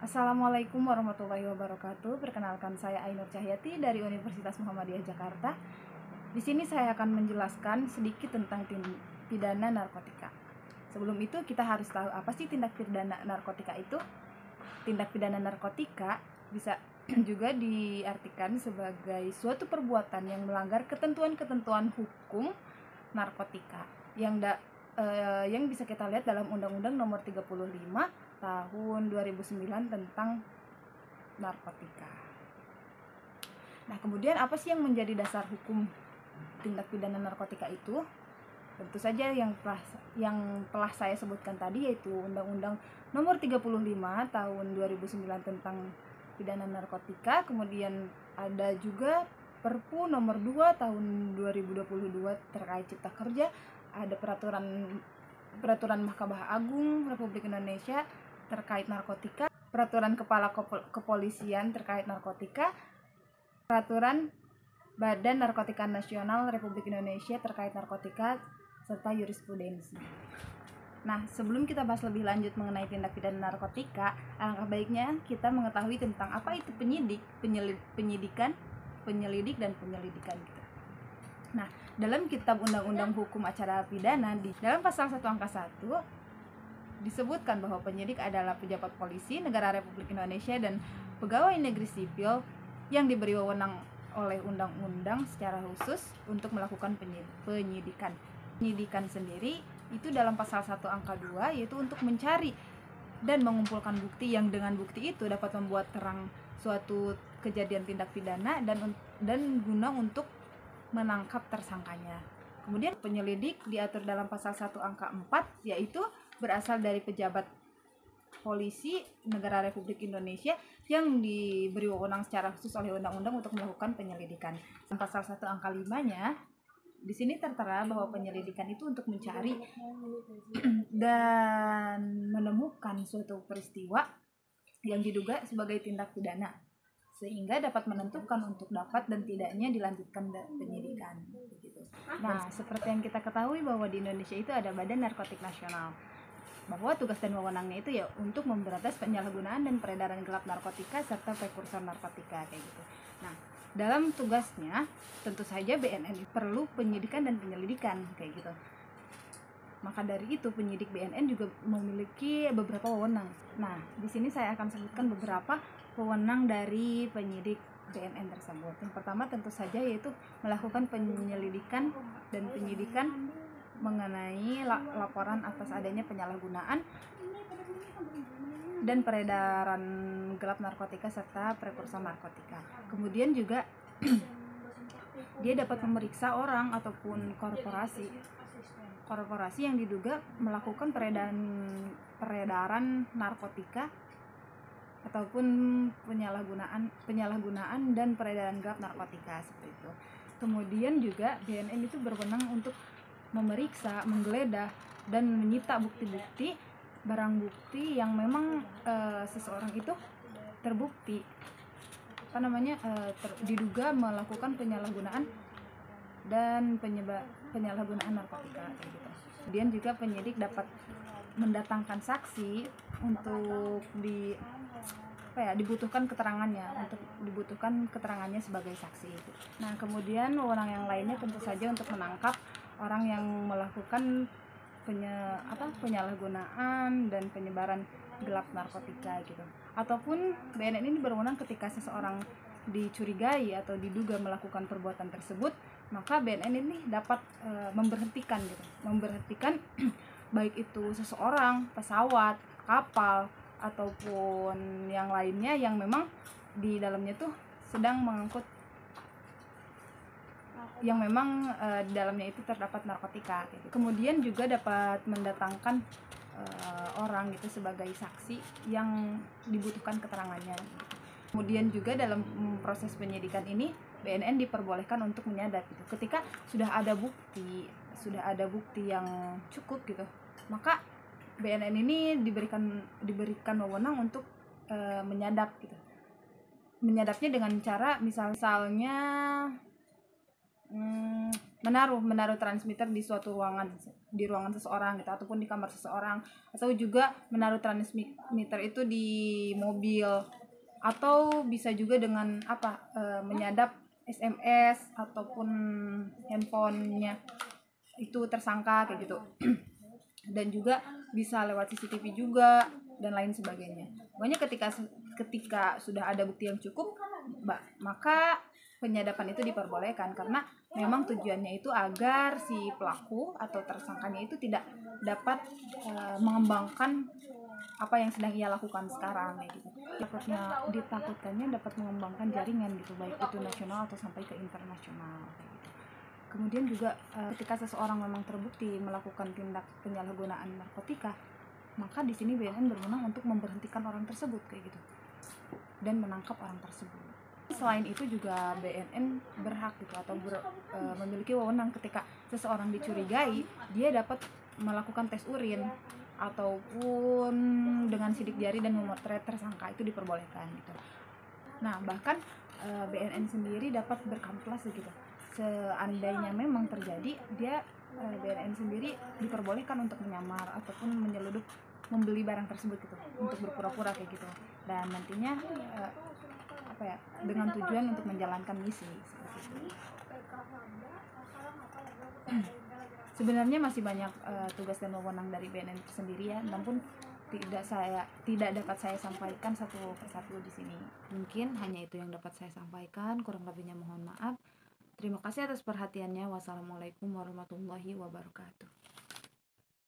Assalamualaikum warahmatullahi wabarakatuh. Perkenalkan, saya Ainur Cahyati dari Universitas Muhammadiyah Jakarta. Di sini saya akan menjelaskan sedikit tentang pidana narkotika. Sebelum itu kita harus tahu apa sih tindak pidana narkotika itu. Tindak pidana narkotika bisa juga diartikan sebagai suatu perbuatan yang melanggar ketentuan-ketentuan hukum narkotika yang bisa kita lihat dalam Undang-Undang Nomor 35 Tahun 2009 tentang narkotika. Nah, kemudian apa sih yang menjadi dasar hukum tindak pidana narkotika itu? Tentu saja yang telah saya sebutkan tadi, yaitu Undang-Undang Nomor 35 Tahun 2009 tentang pidana narkotika. Kemudian ada juga Perpu Nomor 2 Tahun 2022 terkait Cipta Kerja. Ada peraturan Mahkamah Agung Republik Indonesia terkait narkotika, peraturan Kepala Kepolisian terkait narkotika, peraturan Badan Narkotika Nasional Republik Indonesia terkait narkotika, serta jurisprudensi. Nah, sebelum kita bahas lebih lanjut mengenai tindak pidana narkotika, alangkah baiknya kita mengetahui tentang apa itu penyelidik, dan penyelidikan gitu. Nah, dalam Kitab Undang-Undang Hukum Acara Pidana, di dalam pasal 1 angka 1 disebutkan bahwa penyidik adalah pejabat polisi negara Republik Indonesia dan pegawai negeri sipil yang diberi wewenang oleh undang-undang secara khusus untuk melakukan penyidikan. Penyidikan sendiri itu dalam pasal 1 angka 2 yaitu untuk mencari dan mengumpulkan bukti yang dengan bukti itu dapat membuat terang suatu kejadian tindak pidana dan guna untuk menangkap tersangkanya. Kemudian penyelidik diatur dalam pasal 1 angka 4 yaitu berasal dari pejabat polisi negara Republik Indonesia yang diberi wewenang secara khusus oleh undang-undang untuk melakukan penyelidikan. Pasal 1 angka 5-nya di sini tertera bahwa penyelidikan itu untuk mencari dan menemukan suatu peristiwa yang diduga sebagai tindak pidana, sehingga dapat menentukan untuk dapat dan tidaknya dilanjutkan penyidikan begitu. Nah, seperti yang kita ketahui bahwa di Indonesia itu ada Badan Narkotik Nasional, bahwa tugas dan wewenangnya itu ya untuk memberantas penyalahgunaan dan peredaran gelap narkotika serta prekursor narkotika kayak gitu. Nah, dalam tugasnya tentu saja BNN perlu penyidikan dan penyelidikan kayak gitu. Maka dari itu penyidik BNN juga memiliki beberapa wewenang. Nah, di sini saya akan sebutkan beberapa wewenang dari penyidik BNN tersebut. Yang pertama tentu saja yaitu melakukan penyelidikan dan penyidikan mengenai laporan atas adanya penyalahgunaan dan peredaran gelap narkotika serta prekursor narkotika. Kemudian juga dia dapat memeriksa orang ataupun korporasi yang diduga melakukan peredaran narkotika ataupun penyalahgunaan dan peredaran gelap narkotika seperti itu. Kemudian juga BNN itu berwenang untuk memeriksa, menggeledah dan menyita bukti-bukti, barang bukti yang memang seseorang itu terbukti diduga melakukan penyalahgunaan dan penyalahgunaan narkotika gitu. Kemudian juga penyidik dapat mendatangkan saksi untuk dibutuhkan keterangannya sebagai saksi itu. Nah, kemudian wewenang yang lainnya tentu saja untuk menangkap orang yang melakukan penyalahgunaan dan penyebaran gelap narkotika gitu. Ataupun BNN ini berwenang ketika seseorang dicurigai atau diduga melakukan perbuatan tersebut, maka BNN ini dapat memberhentikan baik itu seseorang, pesawat, kapal ataupun yang lainnya yang memang di dalamnya tuh sedang mengangkut yang memang di dalamnya itu terdapat narkotika gitu. Kemudian juga dapat mendatangkan orang gitu sebagai saksi yang dibutuhkan keterangannya gitu. Kemudian juga dalam proses penyidikan ini BNN diperbolehkan untuk menyadap gitu. Ketika sudah ada bukti yang cukup gitu, maka BNN ini diberikan wewenang untuk menyadap gitu. Menyadapnya dengan cara misalnya menaruh transmitter di suatu ruangan seseorang gitu, ataupun di kamar seseorang, atau juga menaruh transmitter itu di mobil, atau bisa juga dengan menyadap SMS ataupun handphonenya itu tersangka kayak gitu. Dan juga bisa lewat CCTV juga dan lain sebagainya. Pokoknya ketika sudah ada bukti yang cukup, maka penyadapan itu diperbolehkan, karena memang tujuannya itu agar si pelaku atau tersangkanya itu tidak dapat mengembangkan apa yang sedang ia lakukan sekarang kayak gitu. Ditakutkannya dapat mengembangkan jaringan gitu, baik itu nasional atau sampai ke internasional kayak gitu. Kemudian juga ketika seseorang memang terbukti melakukan tindak penyalahgunaan narkotika, maka di sini BNN berwenang untuk memberhentikan orang tersebut kayak gitu dan menangkap orang tersebut. Selain itu juga BNN berhak gitu atau memiliki wewenang ketika seseorang dicurigai, dia dapat melakukan tes urin ataupun dengan sidik jari dan memotret tersangka, itu diperbolehkan gitu. Nah, bahkan BNN sendiri dapat berkamuflase gitu. Seandainya memang terjadi, BNN sendiri diperbolehkan untuk menyamar ataupun menyeludup membeli barang tersebut gitu, untuk berpura-pura kayak gitu, dan nantinya dengan tujuan untuk menjalankan misi seperti itu. Sebenarnya masih banyak tugas dan wewenang dari BNN sendiri ya, namun tidak dapat saya sampaikan satu persatu di sini. Mungkin hanya itu yang dapat saya sampaikan, kurang lebihnya mohon maaf. Terima kasih atas perhatiannya. Wassalamualaikum warahmatullahi wabarakatuh.